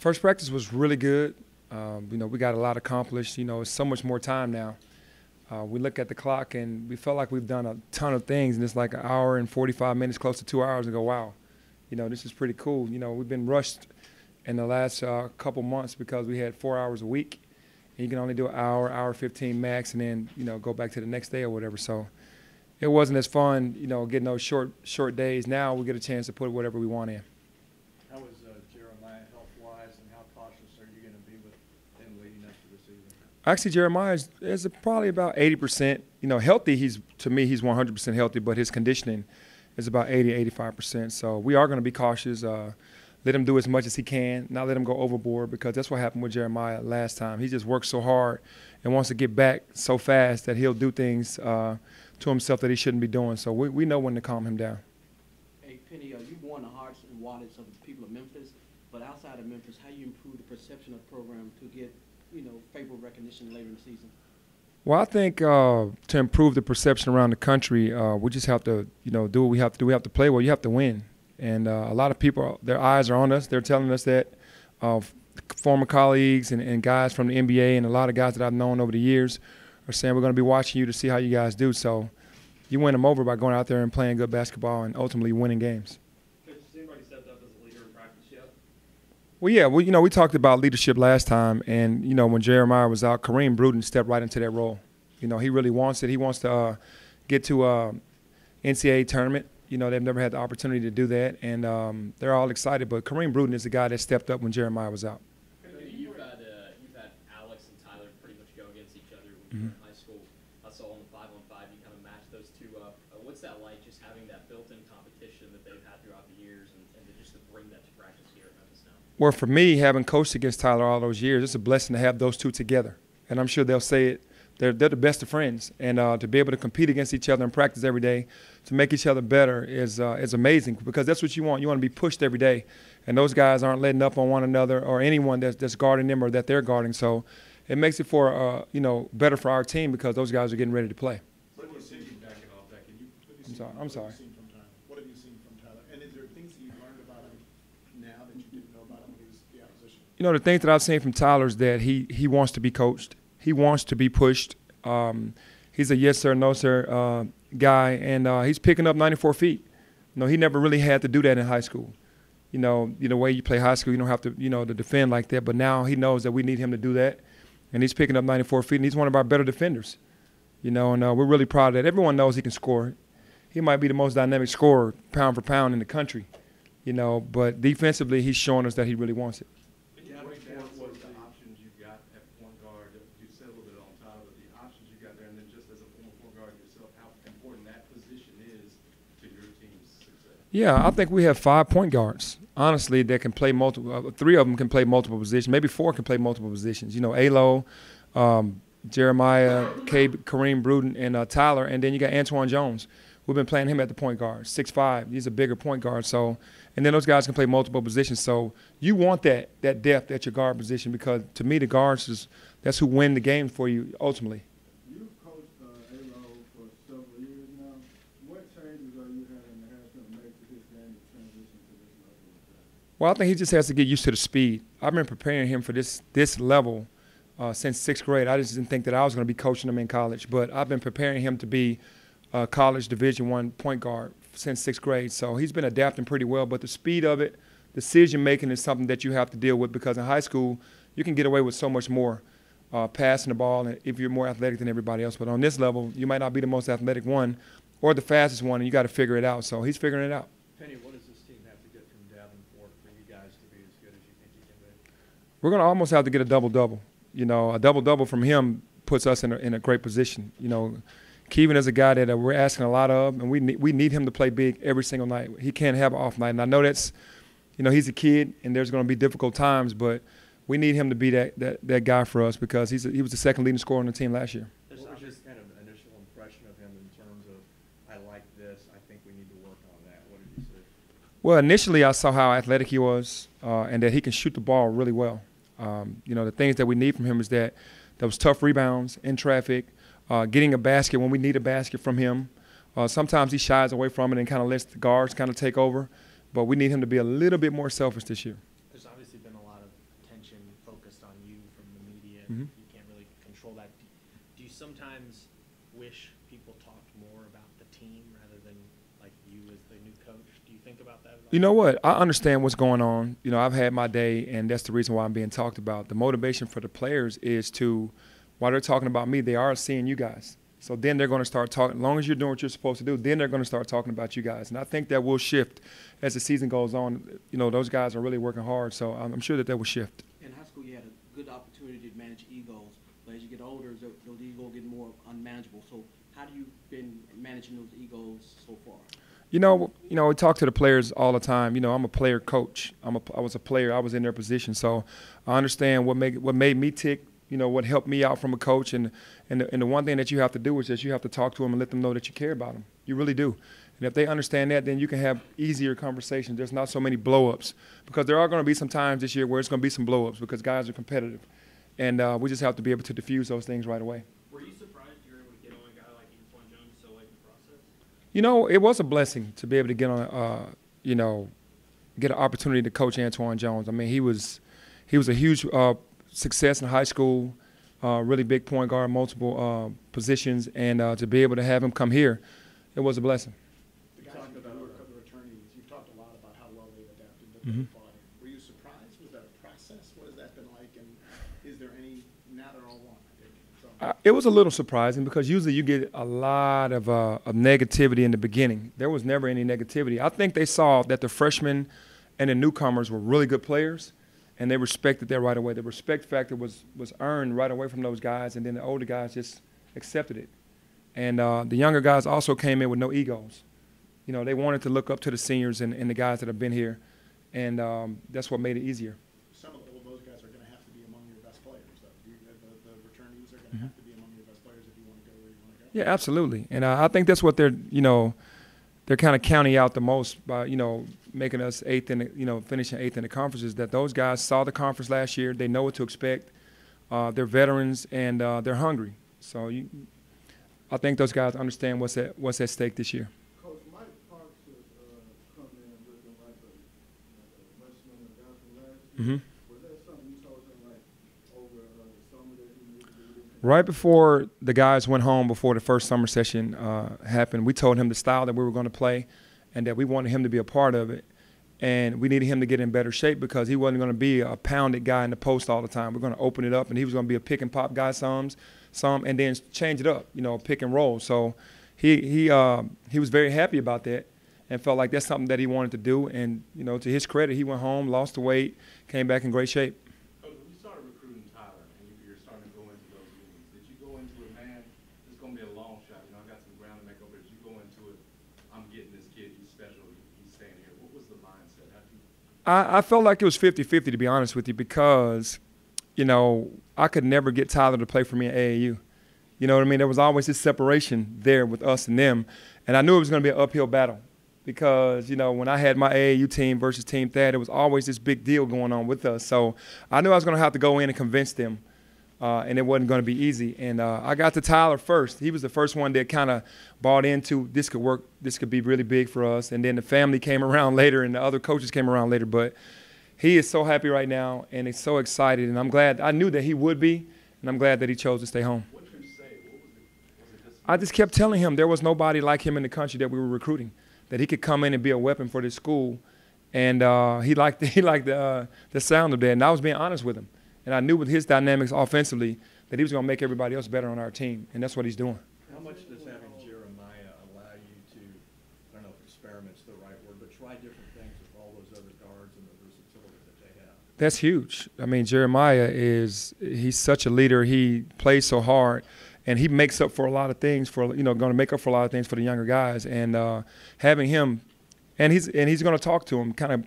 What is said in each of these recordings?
First practice was really good. We got a lot accomplished. It's so much more time now. We look at the clock and we felt like we've done a ton of things, and it's like an hour and 45 minutes, close to 2 hours, and go, wow, this is pretty cool. We've been rushed in the last couple months because we had 4 hours a week, and you can only do an hour 15 max, and then, go back to the next day or whatever. So it wasn't as fun, getting those short days. Now we get a chance to put whatever we want in. How is Jeremiah health-wise, and how cautious are you going to be with him leading up to the season? Actually, Jeremiah is probably about 80%. Healthy. To me, he's 100% healthy, but his conditioning is about 85%. So we are going to be cautious. Let him do as much as he can, not let him go overboard, because that's what happened with Jeremiah last time. He just works so hard and wants to get back so fast that he'll do things to himself that he shouldn't be doing. So we know when to calm him down. Hey, Penny, you've won the hearts and wallets of the people of Memphis, but outside of Memphis, how you improve the perception of the program to get, favorable recognition later in the season? Well, I think to improve the perception around the country, we just have to, do what we have to do. We have to play well. You have to win. And a lot of people, their eyes are on us. They're telling us that former colleagues and guys from the NBA and a lot of guys that I've known over the years are saying we're going to be watching you to see how you guys do. So you win them over by going out there and playing good basketball and ultimately winning games. Has anybody stepped up as a leader in practice yet? Well, yeah, we talked about leadership last time, and, when Jeremiah was out, Kareem Bruton stepped right into that role. He really wants it. He wants to get to NCAA tournament. They've never had the opportunity to do that, and they're all excited. But Kareem Bruton is the guy that stepped up when Jeremiah was out. You've had Alex and Tyler pretty much go against each other when you were in high school. I saw on the 5-on-5 you kind of matched those two up. What's that like, just having that built-in competition that they've had throughout the years, and just to bring that to practice here at Memphis now? Well, for me, having coached against Tyler all those years, it's a blessing to have those two together. And I'm sure they'll say it. They're the best of friends, and to be able to compete against each other and practice every day to make each other better is amazing, because that's what you want. You want to be pushed every day, and those guys aren't letting up on one another or anyone that's guarding them or that they're guarding. So it makes it for better for our team, because those guys are getting ready to play. What have you seen backing off that? I'm sorry. What have you seen from Tyler? And is there things that you've learned about him now that you didn't know about him when he was the opposition? The things that I've seen from Tyler is that he wants to be coached. He wants to be pushed. He's a yes sir, no sir guy, and he's picking up 94 feet. He never really had to do that in high school. The way you play high school, you don't have to, to defend like that. But now he knows that we need him to do that, and he's picking up 94 feet, and he's one of our better defenders. And we're really proud of that. Everyone knows he can score. He might be the most dynamic scorer, pound for pound, in the country. But defensively, he's showing us that he really wants it. Yeah, I think we have 5 point guards, honestly, that can play multiple. 3 of them can play multiple positions. Maybe 4 can play multiple positions. Alo, Jeremiah, Kareem Bruton, and Tyler. And then you got Antoine Jones. We've been playing him at the point guard, 6'5". He's a bigger point guard. So, and then those guys can play multiple positions. So you want that depth at your guard position, because to me the guards that's who win the game for you ultimately. You've coached Alo for several years now. What changes are you having to have him make to his game to transition to this level? Well, I think he just has to get used to the speed. I've been preparing him for this level since 6th grade. I just didn't think that I was going to be coaching him in college, but I've been preparing him to be a college Division I point guard since 6th grade. So he's been adapting pretty well, but the speed of it, decision-making is something that you have to deal with, because in high school you can get away with so much more passing the ball if you're more athletic than everybody else. But on this level, you might not be the most athletic one or the fastest one, and you got to figure it out. So he's figuring it out. Penny, what does this team have to get from Davenport for you guys to be as good as you think you can be? We're going to almost have to get a double-double. A double-double from him puts us in a great position. Kevin is a guy that we're asking a lot of, and we need him to play big every single night. He can't have an off night. And I know that's, he's a kid, and there's going to be difficult times, but we need him to be that guy for us, because he was the second leading scorer on the team last year. What was your kind of initial impression of him in terms of, I like this, I think we need to work on that? What did you say? Well, initially I saw how athletic he was, and that he can shoot the ball really well. The things that we need from him is that those tough rebounds in traffic, getting a basket when we need a basket from him. Sometimes he shies away from it and kind of lets the guards kind of take over, but we need him to be a little bit more selfish this year. There's obviously been a lot of coach? Do you think about that at all? You know what? I understand what's going on. You know, I've had my day, and that's the reason why I'm being talked about. The motivation for the players is to, while they're talking about me, they are seeing you guys. So then they're going to start talking. As long as you're doing what you're supposed to do, then they're going to start talking about you guys. And I think that will shift as the season goes on. You know, those guys are really working hard, so I'm sure that will shift. In high school, you had a good opportunity to manage egos, but as you get older, those egos get more unmanageable. So how do you been managing those egos so far? You know, we talk to the players all the time. You know, I'm a player coach. I was a player. I was in their position, so I understand what made me tick. You know, what helped me out from a coach, and the one thing that you have to do is that you have to talk to them and let them know that you care about them. You really do. And if they understand that, then you can have easier conversations. There's not so many blow-ups, because there are going to be some times this year where it's going to be some blow-ups because guys are competitive, and we just have to be able to diffuse those things right away. Were you surprised you were able to get on a guy like Antoine Jones so late in the process? You know, it was a blessing to be able to get on, get an opportunity to coach Antoine Jones. I mean, he was a huge success in high school, really big point guard, multiple positions, and to be able to have him come here, it was a blessing. The guys you work with the returnees, you've talked a lot about how well they've adapted to Mm-hmm. the body. Were you surprised? Was that a process? What has that been like? And is there any, now they're all one, I think. So. It was a little surprising because usually you get a lot of negativity in the beginning. There was never any negativity. I think they saw that the freshmen and the newcomers were really good players, and they respected that right away. The respect factor was earned right away from those guys, and then the older guys just accepted it. And the younger guys also came in with no egos. You know, they wanted to look up to the seniors and the guys that have been here, and that's what made it easier. Some of those guys are going to have to be among your best players, though. The returnees are going to have to be among your best players if you want to go where you want to go. Yeah, absolutely. And I think that's what they're kind of counting out the most by, making us eighth in finishing eighth in the conference, is that those guys saw the conference last year. They know what to expect. They're veterans, and they're hungry. So I think those guys understand what's at stake this year. Coach, Mike Parks has come in looking like a freshman and guy from last year. Mm-hmm. Was that something you told him like over the summer that he needed to do? Right before the guys went home, before the first summer session happened, we told him the style that we were going to play and that we wanted him to be a part of it. And we needed him to get in better shape because he wasn't going to be a pounded guy in the post all the time. We're going to open it up, and he was going to be a pick and pop guy some, and then change it up, pick and roll. So he was very happy about that and felt like that's something that he wanted to do. And, to his credit, he went home, lost the weight, came back in great shape. Coach, when you started recruiting Tyler and you're starting to go into those meetings, did you go into it, man, it's going to be a long shot. I got some ground to make over. Did you go into it, I'm getting this kid, he's special, he's staying here? What was the mindset? I felt like it was 50-50, to be honest with you, because, I could never get Tyler to play for me at AAU. You know what I mean? There was always this separation there with us and them, and I knew it was going to be an uphill battle because, when I had my AAU team versus Team Thad, there was always this big deal going on with us. So I knew I was going to have to go in and convince them, and it wasn't going to be easy. And I got to Tyler first. He was the first one that kind of bought into this could work, this could be really big for us. And then the family came around later and the other coaches came around later. But he is so happy right now, and he's so excited. And I'm glad. I knew that he would be, and I'm glad that he chose to stay home. What did you say? What was it I just kept telling him there was nobody like him in the country that we were recruiting, that he could come in and be a weapon for this school. And he liked the sound of that. And I was being honest with him. And I knew with his dynamics offensively that he was going to make everybody else better on our team, and that's what he's doing. How much does having Jeremiah allow you to, I don't know if experiment's the right word, but try different things with all those other guards and the versatility that they have? That's huge. I mean, Jeremiah he's such a leader. He plays so hard, and he makes up for a lot of things going to make up for a lot of things for the younger guys. And having him, and he's going to talk to him, kind of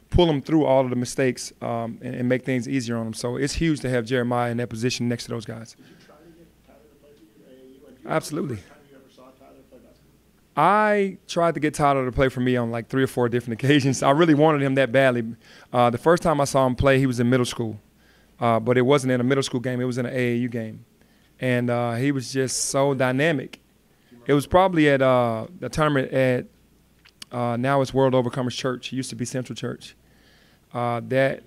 pull him through all of the mistakes and make things easier on him. So it's huge to have Jeremiah in that position next to those guys. Did you try to get Tyler to play for you at AAU? Absolutely. Was that the first time you ever saw Tyler play basketball? I tried to get Tyler to play for me on like 3 or 4 different occasions. I really wanted him that badly. The first time I saw him play, he was in middle school. But it wasn't in a middle school game. It was in an AAU game. And he was just so dynamic. It was probably at the tournament at now it's World Overcomers Church. It used to be Central Church. That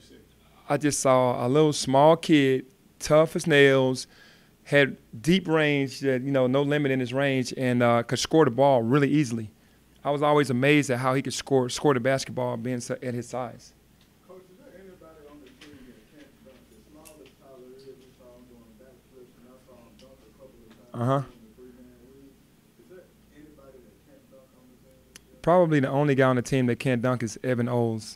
I just saw a little small kid, tough as nails, had deep range, that no limit in his range, and could score the ball really easily. I was always amazed at how he could score the basketball being at his size. Coach, is there anybody on the team that can't dunk? As small as Tyler is, we saw him doing backflips, and I saw him dunk a couple of times Uh-huh. in the three-man league. Is there anybody that can't dunk on the team? Probably the only guy on the team that can't dunk is Evan Oles.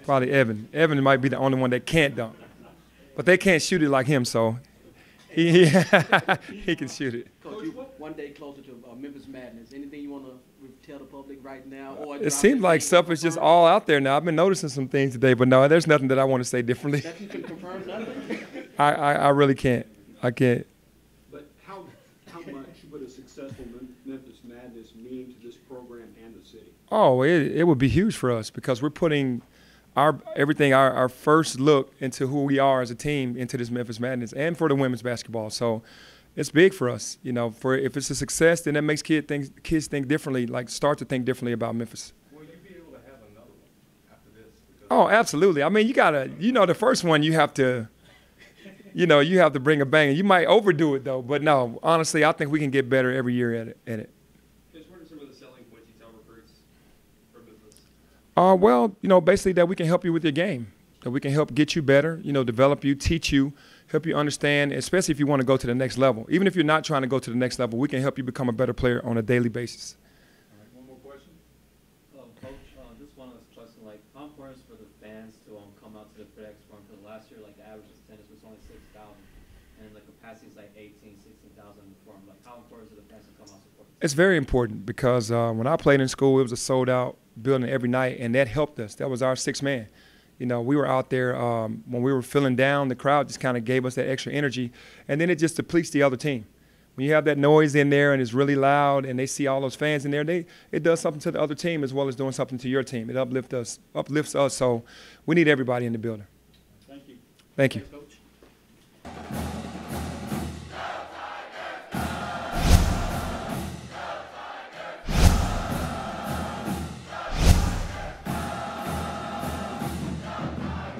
Probably Evan. Evan might be the only one that can't dunk. But they can't shoot it like him, so he can shoot it. Coach, you one day closer to Memphis Madness. Anything you want to tell the public right now? Or It seems like stuff is just all out there now. I've been noticing some things today, but no, there's nothing that I want to say differently. That you can confirm nothing? I really can't. I can't. But how much would a successful Memphis Madness mean to this program and the city? Oh, it would be huge for us because we're putting our first look into who we are as a team into this Memphis Madness and for the women's basketball. So it's big for us. You know, if it's a success, then that makes kids think differently, like start to think differently about Memphis. Will you be able to have another one after this? Because Oh, absolutely. I mean, the first one you have to bring a bang. You might overdo it though, but no, honestly, I think we can get better every year at it. Just what are some of the selling points you tell recruits for Memphis? Well, basically that we can help you with your game, that we can help get you better, develop you, teach you, help you understand, especially if you want to go to the next level. Even if you're not trying to go to the next level, we can help you become a better player on a daily basis. all right, one more question. Coach, just one last question. Like, how important is for the fans to come out to the FedEx Forum? Because last year, like, the average attendance was only 6,000, and the capacity is like 16,000 in the Forum. Like, how important is it for the fans to come out and support? It's very important because when I played in school, it was a sold-out building every night, and that helped us. That was our sixth man. We were out there when we were feeling down. The crowd just kind of gave us that extra energy, and then it just depletes the other team. When you have that noise in there and it's really loud, and they see all those fans in there, it does something to the other team as well as doing something to your team. It uplifts us. So we need everybody in the building. Thank you. Thank you. Thanks, Coach.